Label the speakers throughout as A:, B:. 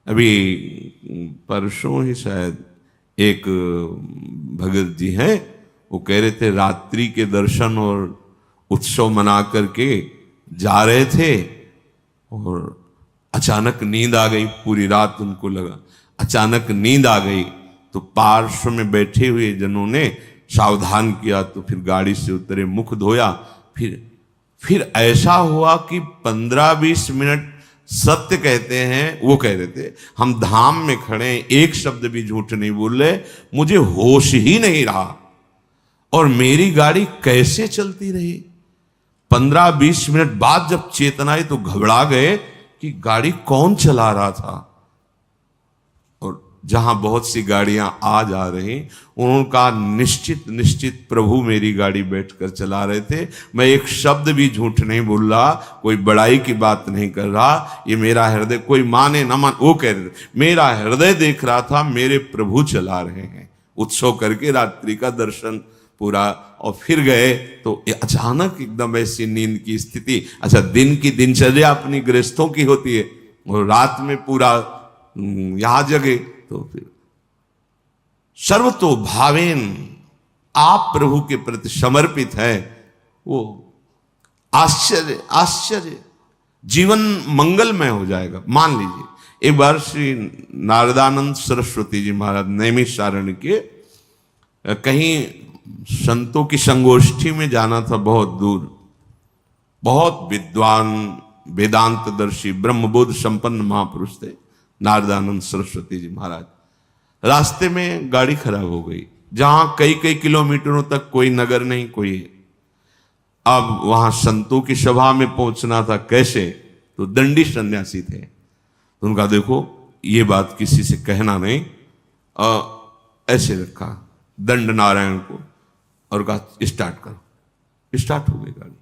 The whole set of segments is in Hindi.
A: अभी परसों ही शायद एक भगत जी हैं, वो कह रहे थे रात्रि के दर्शन और उत्सव मना करके जा रहे थे और अचानक नींद आ गई। पूरी रात उनको लगा, अचानक नींद आ गई तो पार्श्व में बैठे हुए जनों ने सावधान किया, तो फिर गाड़ी से उतरे, मुख धोया। फिर ऐसा हुआ कि 15-20 मिनट सत्य कहते हैं, वो कह रहे थे हम धाम में खड़े हैं, एक शब्द भी झूठ नहीं बोल रहे, मुझे होश ही नहीं रहा और मेरी गाड़ी कैसे चलती रही। 15-20 मिनट बाद जब चेतना आई तो घबरा गए कि गाड़ी कौन चला रहा था। और जहां बहुत सी गाड़ियां आ जा रही, उनका निश्चित प्रभु मेरी गाड़ी बैठकर चला रहे थे। मैं एक शब्द भी झूठ नहीं बोल रहा, कोई बड़ाई की बात नहीं कर रहा। ये मेरा हृदय, कोई माने ना मान, वो कह रहे थे मेरा हृदय देख रहा था, मेरे प्रभु चला रहे हैं। उत्सव करके रात्रि का दर्शन पूरा और फिर गए तो अचानक एकदम ऐसी नींद की स्थिति। अच्छा, दिन की दिनचर्या अपनी गृहस्थों की होती है और रात में पूरा यहां जगे तो फिर सर्वतो भावेन आप प्रभु के प्रति समर्पित है, वो आश्चर्य जीवन मंगलमय हो जाएगा। मान लीजिए एक बार श्री नारदानंद सरस्वती जी महाराज नैमिषारण्य के कहीं संतों की संगोष्ठी में जाना था, बहुत दूर, बहुत विद्वान वेदांतदर्शी ब्रह्मबोध संपन्न महापुरुष थे नारदानंद सरस्वती जी महाराज। रास्ते में गाड़ी खराब हो गई, जहां कई कई किलोमीटरों तक कोई नगर नहीं, कोई। अब वहां संतों की सभा में पहुंचना था, कैसे? तो दंडी सन्यासी थे, तो उनका देखो ये बात किसी से कहना नहीं, ऐसे रखा दंड नारायण को और कहा स्टार्ट करो। स्टार्ट हो गई गाड़ी।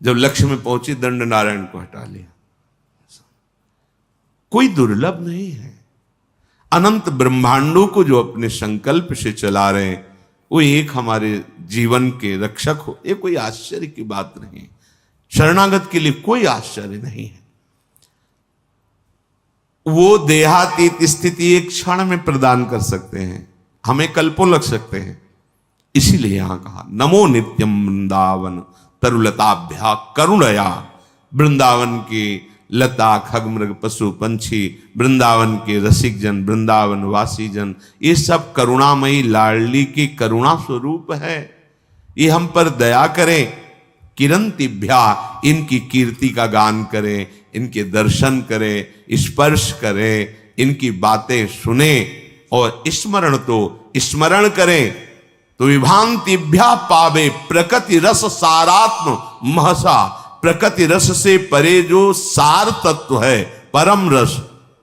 A: जब लक्ष्य में पहुंची दंड नारायण को हटा लिया। कोई दुर्लभ नहीं है। अनंत ब्रह्मांडों को जो अपने संकल्प से चला रहे हैं, वो एक हमारे जीवन के रक्षक हो, ये कोई आश्चर्य की बात नहीं है। शरणागत के लिए कोई आश्चर्य नहीं है। वो देहातीत स्थिति एक क्षण में प्रदान कर सकते हैं, हमें कल्पों लग सकते हैं। इसीलिए यहां कहा नमो नित्यम वृंदावन तरुलताभ्या करुणया। वृंदावन की लता खग मृग पशु पंछी, वृंदावन के रसिक जन, वृंदावन वासी जन, ये सब करुणामयी लाडली की करुणा स्वरूप है। ये हम पर दया करें। किरंतिभ्या, इनकी कीर्ति का गान करें, इनके दर्शन करें, स्पर्श करें, इनकी बातें सुने और स्मरण करें तो विभांतिभ्या पावे प्रकृति रस सारात्म महसा। प्रकृति रस से परे जो सार तत्व है, परम रस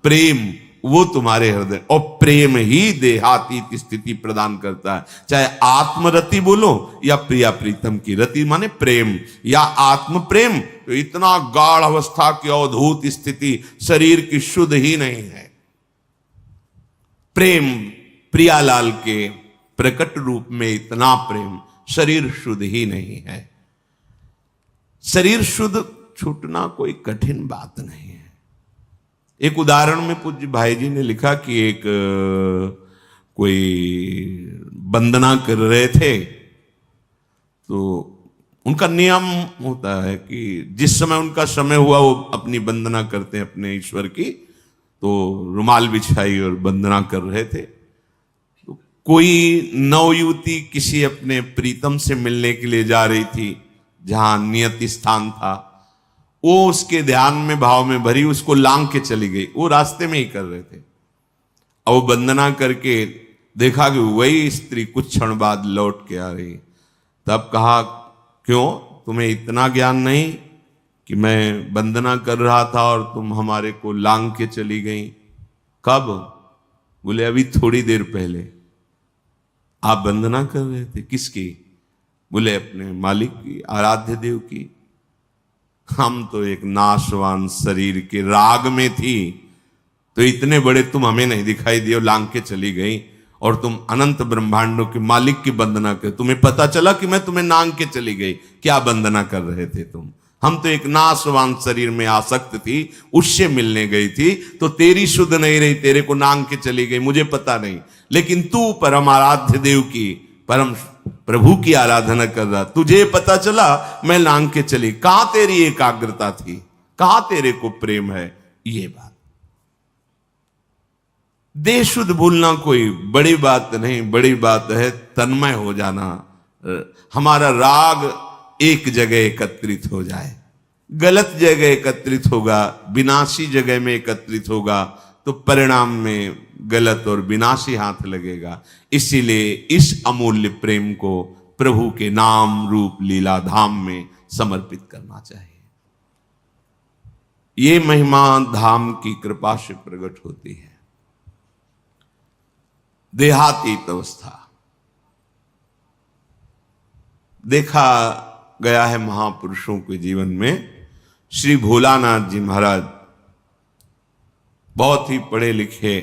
A: प्रेम, वो तुम्हारे हृदय, और प्रेम ही देहातीत स्थिति प्रदान करता है। चाहे आत्मरति बोलो या प्रिया प्रीतम की रति, माने प्रेम या आत्म प्रेम, तो इतना गाढ़ अवस्था की अवधूत स्थिति शरीर की शुद्ध ही नहीं है। प्रेम प्रियालाल के प्रकट रूप में इतना प्रेम, शरीर शुद्ध ही नहीं है। शरीर शुद्ध छूटना कोई कठिन बात नहीं है। एक उदाहरण में पूज्य भाई जी ने लिखा कि एक कोई वंदना कर रहे थे, तो उनका नियम होता है कि जिस समय उनका समय हुआ वो अपनी वंदना करते हैं अपने ईश्वर की। तो रुमाल बिछाई और वंदना कर रहे थे। तो कोई नवयुवती किसी अपने प्रीतम से मिलने के लिए जा रही थी, जहां नियति स्थान था। वो उसके ध्यान में भाव में भरी उसको लांग के चली गई। वो रास्ते में ही कर रहे थे। अब वो वंदना करके देखा कि वही स्त्री कुछ क्षण बाद लौट के आ रही। तब कहा, क्यों, तुम्हें इतना ज्ञान नहीं कि मैं वंदना कर रहा था और तुम हमारे को लांग के चली गई? कब? बोले अभी थोड़ी देर पहले। आप वंदना कर रहे थे, किसकी? बोले अपने मालिक की, आराध्य देव की। हम तो एक नाशवान शरीर के राग में थी, तो इतने बड़े तुम हमें नहीं दिखाई दिए, लांग के चली गई, और तुम अनंत ब्रह्मांडों के मालिक की वंदना कर, तुम्हें पता चला कि मैं तुम्हें नांग के चली गई। क्या वंदना कर रहे थे तुम? हम तो एक नाशवान शरीर में आसक्त थी, उससे मिलने गई थी, तो तेरी शुद्ध नहीं रही, तेरे को नांग के चली गई, मुझे पता नहीं। लेकिन तू परम आराध्य देव की, परम प्रभु की आराधना कर रहा, तुझे पता चला मैं नांग के चली। कहां तेरी एकाग्रता थी, कहां तेरे को प्रेम है? ये बात देह शुद्ध भूलना कोई बड़ी बात नहीं, बड़ी बात है तन्मय हो जाना। हमारा राग एक जगह एकत्रित हो जाए, गलत जगह एकत्रित होगा, विनाशी जगह में एकत्रित होगा, तो परिणाम में गलत और विनाशी हाथ लगेगा। इसीलिए इस अमूल्य प्रेम को प्रभु के नाम रूप लीला धाम में समर्पित करना चाहिए। ये महिमा धाम की कृपा से प्रकट होती है। देहातीत अवस्था देखा गया है महापुरुषों के जीवन में। श्री भोलानाथ जी महाराज बहुत ही पढ़े लिखे,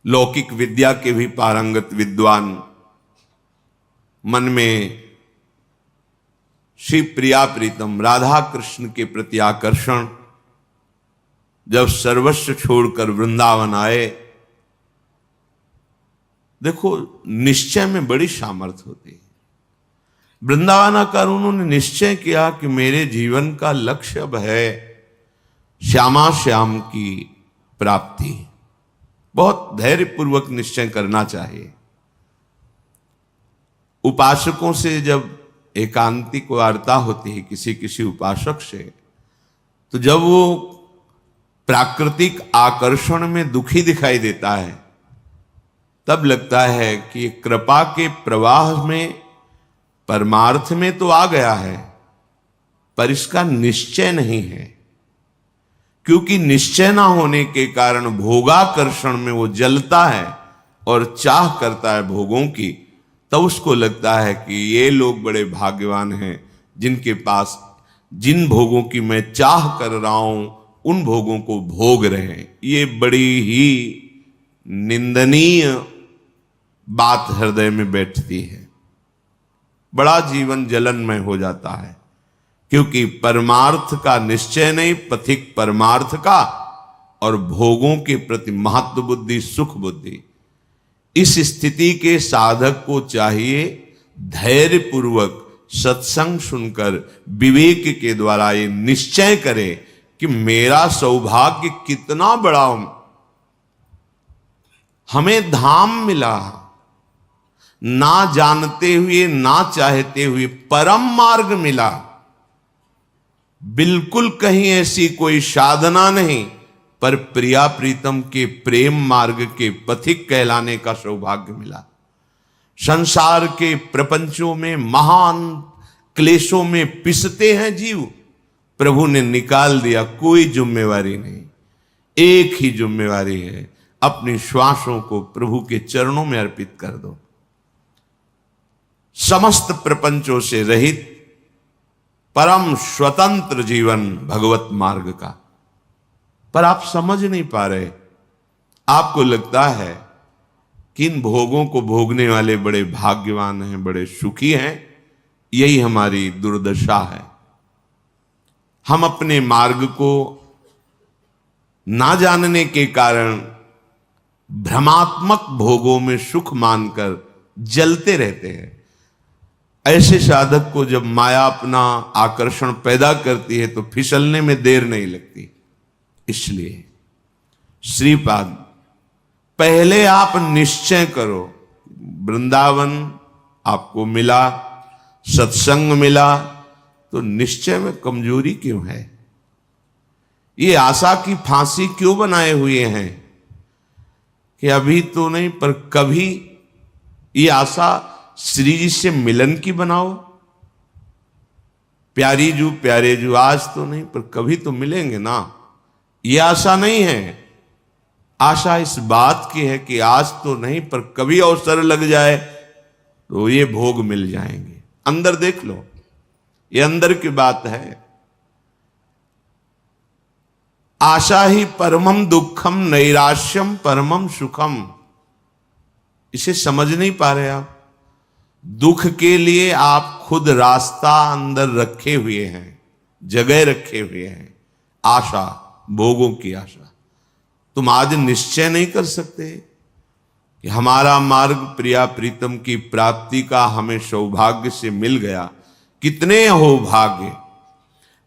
A: लौकिक विद्या के भी पारंगत विद्वान, मन में श्री प्रिया प्रीतम राधा कृष्ण के प्रति आकर्षण, जब सर्वस्व छोड़कर वृंदावन आए। देखो, निश्चय में बड़ी सामर्थ्य होती है। वृंदावन आकर उन्होंने निश्चय किया कि मेरे जीवन का लक्ष्य अब है श्यामा श्याम की प्राप्ति। बहुत धैर्यपूर्वक निश्चय करना चाहिए। उपासकों से जब एकांतिक वार्ता होती है किसी किसी उपासक से, तो जब वो प्राकृतिक आकर्षण में दुखी दिखाई देता है, तब लगता है कि कृपा के प्रवाह में परमार्थ में तो आ गया है, पर इसका निश्चय नहीं है। क्योंकि निश्चय ना होने के कारण भोगाकर्षण में वो जलता है और चाह करता है भोगों की। तो उसको लगता है कि ये लोग बड़े भाग्यवान हैं जिनके पास जिन भोगों की मैं चाह कर रहा हूं, उन भोगों को भोग रहे हैं। ये बड़ी ही निंदनीय बात हृदय में बैठती है। बड़ा जीवन जलनमय हो जाता है, क्योंकि परमार्थ का निश्चय नहीं, पथिक परमार्थ का, और भोगों के प्रति महत्व बुद्धि, सुख बुद्धि। इस स्थिति के साधक को चाहिए धैर्य पूर्वक सत्संग सुनकर विवेक के द्वारा ये निश्चय करे कि मेरा सौभाग्य कितना बड़ा, हमें धाम मिला, ना जानते हुए ना चाहते हुए परम मार्ग मिला। बिल्कुल कहीं ऐसी कोई साधना नहीं, पर प्रिया प्रीतम के प्रेम मार्ग के पथिक कहलाने का सौभाग्य मिला। संसार के प्रपंचों में महान क्लेशों में पिसते हैं जीव, प्रभु ने निकाल दिया। कोई जिम्मेवारी नहीं, एक ही जिम्मेवारी है, अपनी श्वासों को प्रभु के चरणों में अर्पित कर दो। समस्त प्रपंचों से रहित परम स्वतंत्र जीवन भगवत मार्ग का। पर आप समझ नहीं पा रहे। आपको लगता है कि इन भोगों को भोगने वाले बड़े भाग्यवान हैं, बड़े सुखी हैं। यही हमारी दुर्दशा है। हम अपने मार्ग को ना जानने के कारण भ्रमात्मक भोगों में सुख मानकर जलते रहते हैं। ऐसे साधक को जब माया अपना आकर्षण पैदा करती है तो फिसलने में देर नहीं लगती। इसलिए श्रीपाद, पहले आप निश्चय करो, वृंदावन आपको मिला, सत्संग मिला, तो निश्चय में कमजोरी क्यों है? ये आशा की फांसी क्यों बनाए हुए हैं कि अभी तो नहीं पर कभी? ये आशा श्री जी से मिलन की बनाओ। प्यारी जू प्यारे जू, आज तो नहीं पर कभी तो मिलेंगे ना। ये आशा नहीं है। आशा इस बात की है कि आज तो नहीं पर कभी अवसर लग जाए तो ये भोग मिल जाएंगे। अंदर देख लो, ये अंदर की बात है। आशा ही परमम दुखम, नैराश्यम परमम सुखम। इसे समझ नहीं पा रहे आप। दुख के लिए आप खुद रास्ता अंदर रखे हुए हैं, जगह रखे हुए हैं, आशा, भोगों की आशा। तुम आज निश्चय नहीं कर सकते कि हमारा मार्ग प्रिया प्रीतम की प्राप्ति का हमें सौभाग्य से मिल गया। कितने हो भाग्य।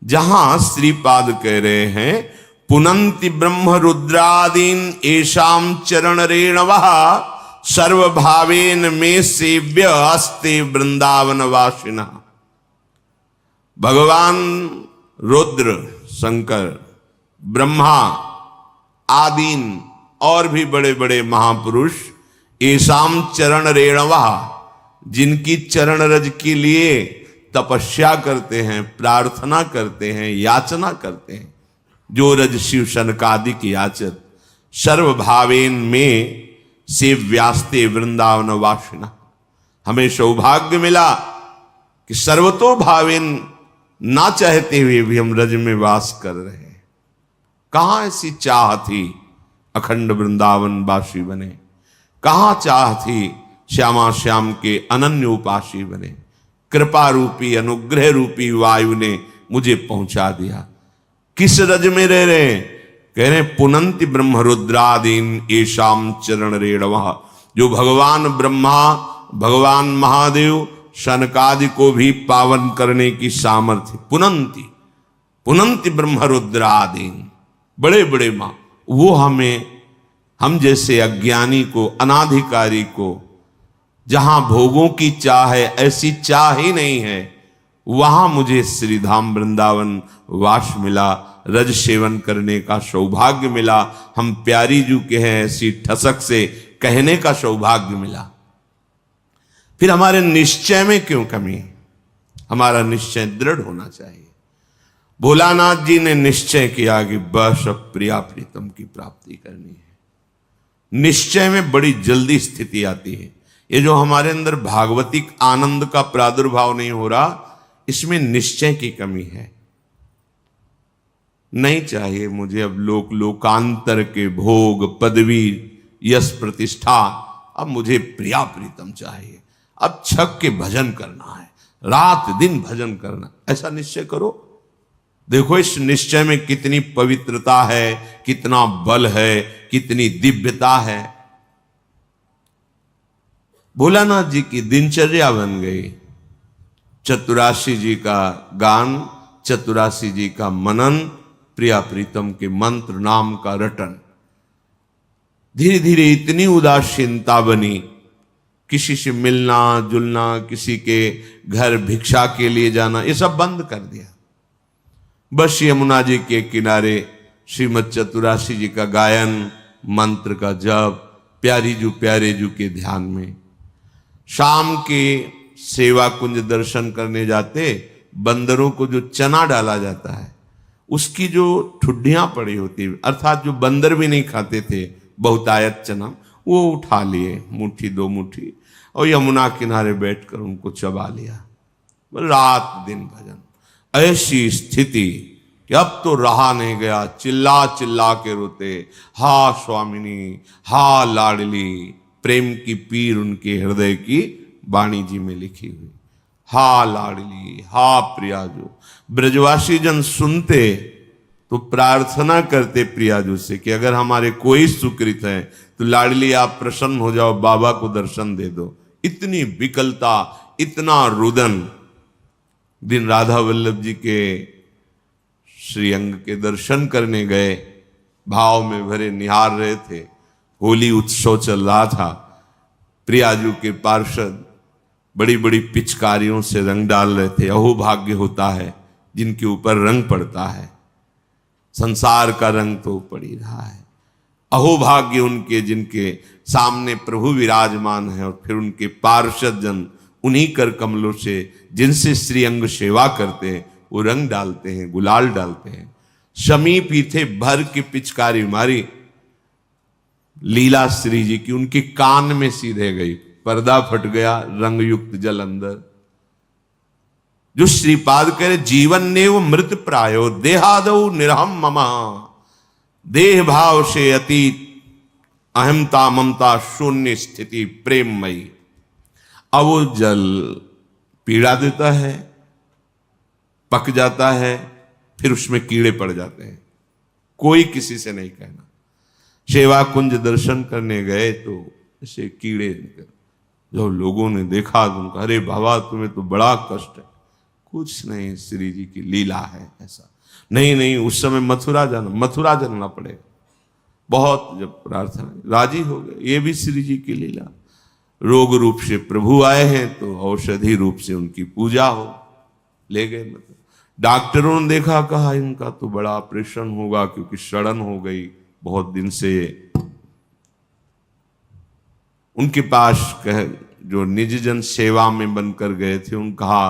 A: जहां श्रीपाद कह रहे हैं पुनंति ब्रह्म रुद्रादीन एषाम चरण रेणवः सर्वभावेन में सेव्य अस्ते वृंदावन वासिना। भगवान रुद्र, शंकर, ब्रह्मा आदीन और भी बड़े बड़े महापुरुष एषाम चरण रेणवः, जिनकी चरण रज के लिए तपस्या करते हैं, प्रार्थना करते हैं, याचना करते हैं, जो रज शिव शनकादिक याचत, सर्वभावेन में सेव्यास्ते वृंदावन वासिना। हमें सौभाग्य मिला कि सर्वतो भावेन, ना चाहते हुए भी हम रज में वास कर रहे हैं। कहां ऐसी चाह थी अखंड वृंदावन वासी बने, कहां चाह थी श्यामा श्याम के अनन्य उपासी बने। कृपा रूपी अनुग्रह रूपी वायु ने मुझे पहुंचा दिया। किस रज में रह रहे हैं? कह रहे पुनंति ब्रह्म रुद्रादीन एषाम चरण रेणवः, जो भगवान ब्रह्मा, भगवान महादेव, शनकादि को भी पावन करने की सामर्थ्य। पुनंति, पुनंति ब्रह्म रुद्रादीन, बड़े बड़े मां, वो हमें, हम जैसे अज्ञानी को, अनाधिकारी को, जहां भोगों की चाह है, ऐसी चाह ही नहीं है, वहां मुझे श्रीधाम वृंदावन वास मिला, रज सेवन करने का सौभाग्य मिला। हम प्यारी जू के हैं ऐसी ठसक से कहने का सौभाग्य मिला। फिर हमारे निश्चय में क्यों कमी? हमारा निश्चय दृढ़ होना चाहिए। भोलानाथ जी ने निश्चय किया कि बस अब प्रिया प्रीतम की प्राप्ति करनी है। निश्चय में बड़ी जल्दी स्थिति आती है। ये जो हमारे अंदर भागवतिक आनंद का प्रादुर्भाव नहीं हो रहा, इसमें निश्चय की कमी है। नहीं चाहिए मुझे अब लोकांतर के भोग, पदवी, यश, प्रतिष्ठा। अब मुझे प्रिया प्रीतम चाहिए। अब छक के भजन करना है, रात दिन भजन करना। ऐसा निश्चय करो। देखो इस निश्चय में कितनी पवित्रता है, कितना बल है, कितनी दिव्यता है। भोलानाथ जी की दिनचर्या बन गई। चतुराशी जी का गान, चतुराशी जी का मनन, प्रिया प्रीतम के मंत्र नाम का रटन। धीरे धीरे इतनी उदासीनता बनी, किसी से मिलना जुलना, किसी के घर भिक्षा के लिए जाना, ये सब बंद कर दिया। बस यमुना जी के किनारे श्रीमद चतुराशी जी का गायन, मंत्र का जप, प्यारे जू के ध्यान में। शाम के सेवा कुंज दर्शन करने जाते, बंदरों को जो चना डाला जाता है, उसकी जो ठुड्डियां पड़ी होती, अर्थात जो बंदर भी नहीं खाते थे, बहुतायत चना, वो उठा लिए मुट्ठी दो मुट्ठी, और यमुना किनारे बैठकर उनको चबा लिया। रात दिन भजन। ऐसी स्थिति कि अब तो रहा नहीं गया, चिल्ला चिल्ला के रोते, हा स्वामिनी, हा लाडली। प्रेम की पीर उनके हृदय की वाणी जी में लिखी हुई। हा लाडली, हा प्रियाजू। ब्रजवासी जन सुनते तो प्रार्थना करते प्रियाजू से कि अगर हमारे कोई सुकृत है तो लाडली आप प्रसन्न हो जाओ, बाबा को दर्शन दे दो। इतनी विकलता, इतना रुदन। दिन राधा वल्लभ जी के श्रीअंग के दर्शन करने गए, भाव में भरे निहार रहे थे। होली उत्सव चल रहा था। प्रियाजू के पार्षद बड़ी बड़ी पिचकारियों से रंग डाल रहे थे। अहोभाग्य होता है जिनके ऊपर रंग पड़ता है। संसार का रंग तो पड़ ही रहा है। अहोभाग्य उनके जिनके सामने प्रभु विराजमान है, और फिर उनके पार्षद जन उन्हीं कर कमलों से, जिनसे श्रीअंग सेवा करते हैं, वो रंग डालते हैं, गुलाल डालते हैं। समीप ही थे, भर की पिचकारी मारी लीला श्री जी की, उनके कान में सीधे गई, पर्दा फट गया, रंग युक्त जल अंदर। जो श्रीपाद कह रहे जीवन नेव मृत प्रायो देहादौ निरहम ममा। देह भाव से अतीत अहमता ममता शून्य स्थिति प्रेममयी। अब वो जल पीड़ा देता है, पक जाता है, फिर उसमें कीड़े पड़ जाते हैं, कोई किसी से नहीं कहना। सेवा कुंज दर्शन करने गए तो ऐसे कीड़े निकल, जब लोगों ने देखा तो उनका, अरे बाबा तुम्हें तो बड़ा कष्ट है। कुछ नहीं, श्री जी की लीला है ऐसा। नहीं नहीं, उस समय मथुरा जाना पड़ेगा। बहुत जब प्रार्थना, राजी हो गए, ये भी श्री जी की लीला। रोग रूप से प्रभु आए हैं तो औषधि रूप से उनकी पूजा हो, ले गए। मतलब डॉक्टरों ने देखा, कहा इनका तो बड़ा ऑपरेशन होगा, क्योंकि सड़न हो गई बहुत दिन से। उनके पास जो निज जन सेवा में बनकर गए थे, उन्होंने कहा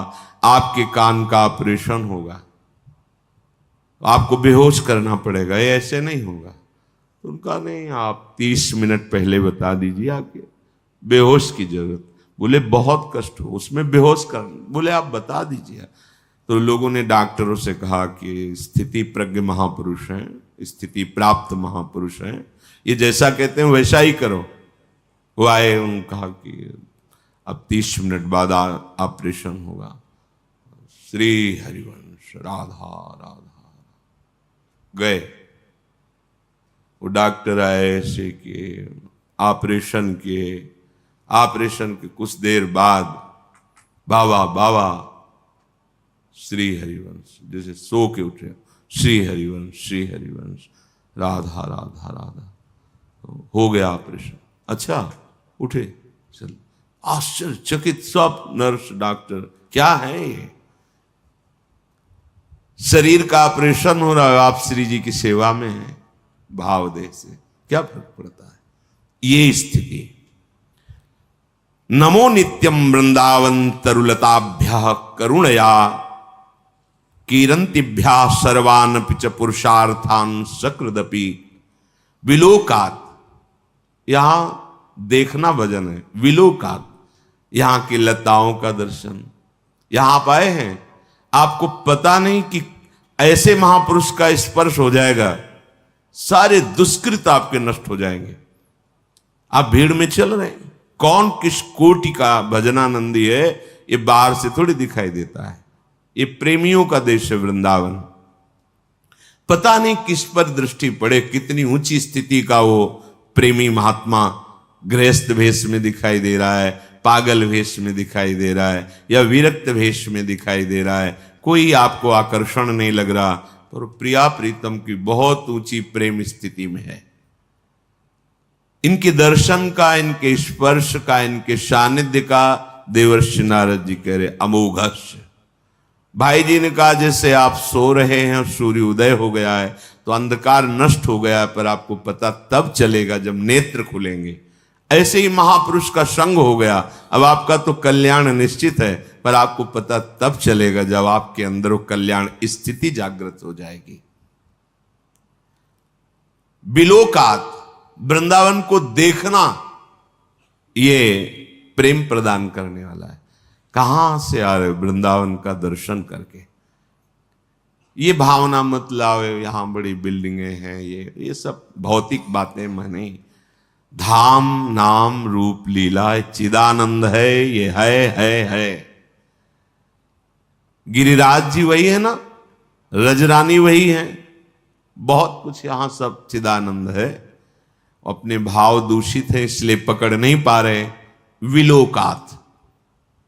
A: आपके कान का ऑपरेशन होगा, आपको बेहोश करना पड़ेगा, ये ऐसे नहीं होगा। तो उनका नहीं, आप 30 मिनट पहले बता दीजिए आके, बेहोश की जरूरत। बोले बहुत कष्ट हो उसमें बेहोश कर, बोले आप बता दीजिए। तो लोगों ने डॉक्टरों से कहा कि स्थिति प्रज्ञ महापुरुष हैं, स्थिति प्राप्त महापुरुष हैं, ये जैसा कहते हैं वैसा ही करो। वो आए, उन्होंने कहा कि अब 30 मिनट बाद ऑपरेशन होगा। श्री हरिवंश राधा राधा गए। वो डॉक्टर आए ऐसे कि ऑपरेशन के कुछ देर बाद बाबा बाबा श्री हरिवंश, जैसे सो के उठे, श्री हरिवंश राधा राधा राधा, तो हो गया ऑपरेशन। अच्छा उठे, चल। आश्चर्यचकित सब नर्स डॉक्टर, क्या है ये, शरीर का ऑपरेशन हो रहा है, आप श्री जी की सेवा में हैं, भाव देह से क्या फर्क पड़ता है। ये स्थिति। नमो नित्यम वृंदावन तरुलताभ्य करुणया कीरंतिभ्या सर्वान पिच पुरुषार्थान सकृदपि विलोकात। यहां देखना भजन है, विलोकात, यहां की लताओं का दर्शन। यहां आप आए हैं, आपको पता नहीं कि ऐसे महापुरुष का स्पर्श हो जाएगा, सारे दुष्कृत आपके नष्ट हो जाएंगे। आप भीड़ में चल रहे हैं, कौन किस कोटि का भजनानंदी है, ये बाहर से थोड़ी दिखाई देता है। ये प्रेमियों का देश है वृंदावन। पता नहीं किस पर दृष्टि पड़े, कितनी ऊंची स्थिति का वो प्रेमी महात्मा गृहस्थ भेष में दिखाई दे रहा है, पागल भेष में दिखाई दे रहा है, या विरक्त भेष में दिखाई दे रहा है, कोई आपको आकर्षण नहीं लग रहा, पर प्रिया प्रीतम की बहुत ऊंची प्रेम स्थिति में है। इनके दर्शन का, इनके स्पर्श का, इनके सानिध्य का देवर्षि नारद जी कह रहे अमोघस्य। भाई जी ने कहा जैसे आप सो रहे हैं और सूर्य उदय हो गया है तो अंधकार नष्ट हो गया है, पर आपको पता तब चलेगा जब नेत्र खुलेंगे। ऐसे ही महापुरुष का संग हो गया, अब आपका तो कल्याण निश्चित है, पर आपको पता तब चलेगा जब आपके अंदर वो कल्याण स्थिति जागृत हो जाएगी। बिलोकात, वृंदावन को देखना, ये प्रेम प्रदान करने वाला है। कहां से आ रहे, वृंदावन का दर्शन करके। ये भावना मत लाओ यहां बड़ी बिल्डिंगें हैं, ये सब भौतिक बातें माने। धाम नाम रूप लीला चिदानंद है, ये है। गिरिराज जी वही है ना, रजरानी वही है, बहुत कुछ यहां सब चिदानंद है। अपने भाव दूषित है इसलिए पकड़ नहीं पा रहे। विलोकात,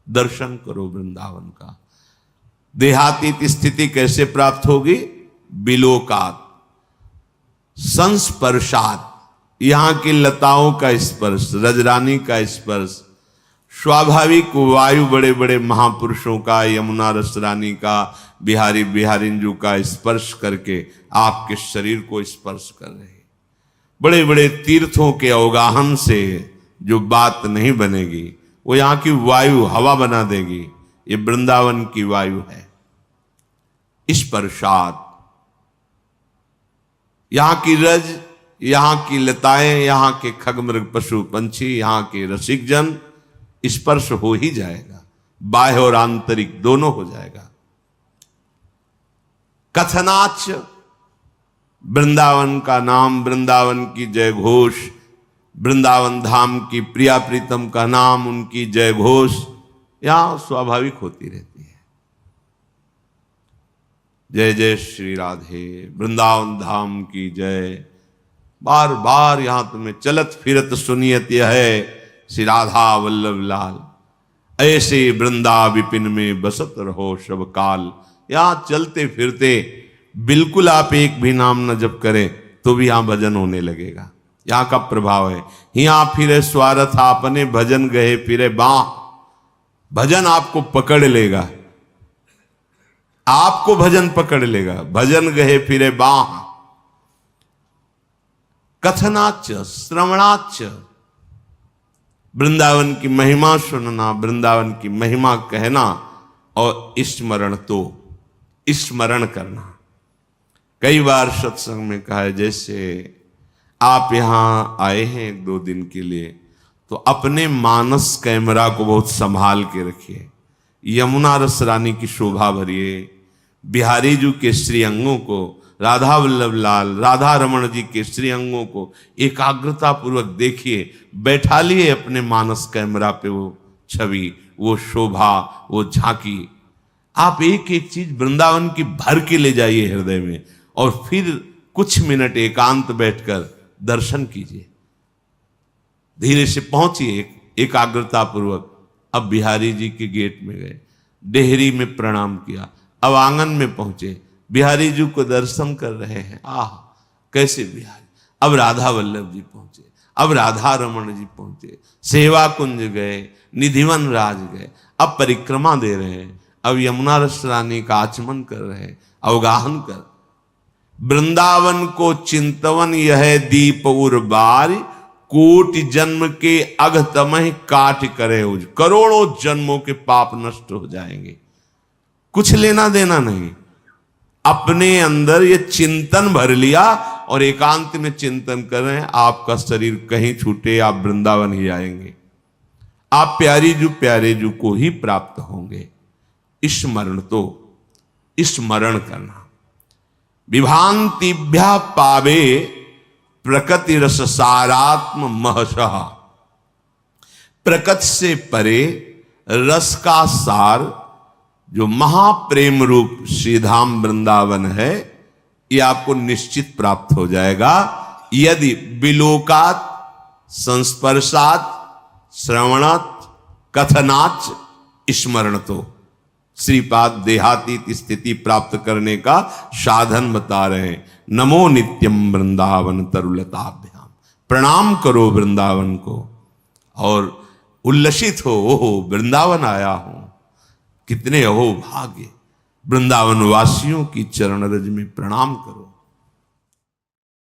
A: दर्शन करो वृंदावन का। देहातीत स्थिति कैसे प्राप्त होगी? बिलोकात, संस्पर्शात, यहां की लताओं का स्पर्श, रजरानी का स्पर्श, स्वाभाविक वायु बड़े बड़े महापुरुषों का, यमुना रसरानी का, बिहारी बिहारिंजू का स्पर्श करके आपके शरीर को स्पर्श कर रहे। बड़े बड़े तीर्थों के अवगाहन से जो बात नहीं बनेगी वो यहां की वायु हवा बना देगी। ये वृंदावन की वायु है। स्पर्शात, यहां की रज, यहां की लताएं, यहां के खगमृग पशु पंछी, यहां के रसिक जन, स्पर्श हो ही जाएगा, बाह्य और आंतरिक दोनों हो जाएगा। कथनाच, वृंदावन का नाम, वृंदावन की जय घोष, वृंदावन धाम की प्रिया प्रीतम का नाम, उनकी जय घोष यहां स्वाभाविक होती रहती है। जय जय श्री राधे, वृंदावन धाम की जय। बार बार यहां तुम्हें चलत फिरत सुनियत यह है, श्री राधा वल्लभ लाल ऐसे वृंदा विपिन में बसत रहो सब काल। यहां चलते फिरते बिल्कुल आप एक भी नाम न जप करें तो भी यहां भजन होने लगेगा। यहां का प्रभाव है। यहाँ फिरे स्वार्थ आपने भजन गए फिरे बाँ, भजन आपको पकड़ लेगा, आपको भजन पकड़ लेगा। भजन गए फिरे बाँ, कथनाच श्रवणाच, वृंदावन की महिमा सुनना, वृंदावन की महिमा कहना और स्मरण तो स्मरण करना। कई बार सत्संग में कहा है, जैसे आप यहां आए हैं एक दो दिन के लिए तो अपने मानस कैमरा को बहुत संभाल के रखिए। यमुना रस रानी की शोभा भरिए, बिहारी जी के श्री अंगों को, राधा वल्लभ लाल राधा रमण जी के श्री अंगों को एकाग्रता पूर्वक देखिए। बैठा लिए अपने मानस कैमरा पे वो छवि, वो शोभा, वो झांकी। आप एक एक चीज वृंदावन की भर के ले जाइए हृदय में और फिर कुछ मिनट एकांत बैठकर दर्शन कीजिए। धीरे से पहुंचिए एकाग्रता पूर्वक। अब बिहारी जी के गेट में गए, डेहरी में प्रणाम किया, अब आंगन में पहुंचे, बिहारी जी को दर्शन कर रहे हैं। आह कैसे बिहारी। अब राधा वल्लभ जी पहुंचे, अब राधा रमण जी पहुंचे, सेवा कुंज गए, निधिवन राज गए, अब परिक्रमा दे रहे हैं, अब यमुना रस रानी का आचमन कर रहे हैं, अवगाहन कर। वृंदावन को चिंतवन यह दीप उर्बार, कोटि जन्म के अघतमह काट करे उज। करोड़ों जन्मों के पाप नष्ट हो जाएंगे, कुछ लेना देना नहीं। अपने अंदर ये चिंतन भर लिया और एकांत में चिंतन कर रहे हैं, आपका शरीर कहीं छूटे, आप वृंदावन ही आएंगे, आप प्यारे जू को ही प्राप्त होंगे। स्मरण तो स्मरण करना। विभांतिभ्या पावे प्रकृति रस सारात्म महशः, प्रकृति से परे रस का सार जो महाप्रेम रूप श्रीधाम वृंदावन है, ये आपको निश्चित प्राप्त हो जाएगा यदि विलोकात संस्पर्शात श्रवणात कथनाच स्मरण तो। श्रीपाद देहातीत स्थिति प्राप्त करने का साधन बता रहे हैं। नमो नित्यम वृंदावन तरुलताभ्याम, प्रणाम करो वृंदावन को और उल्लसित हो, ओहो वृंदावन आया हूं, कितने अहो भाग्य। वृंदावन वासियों की चरण रज में प्रणाम करो।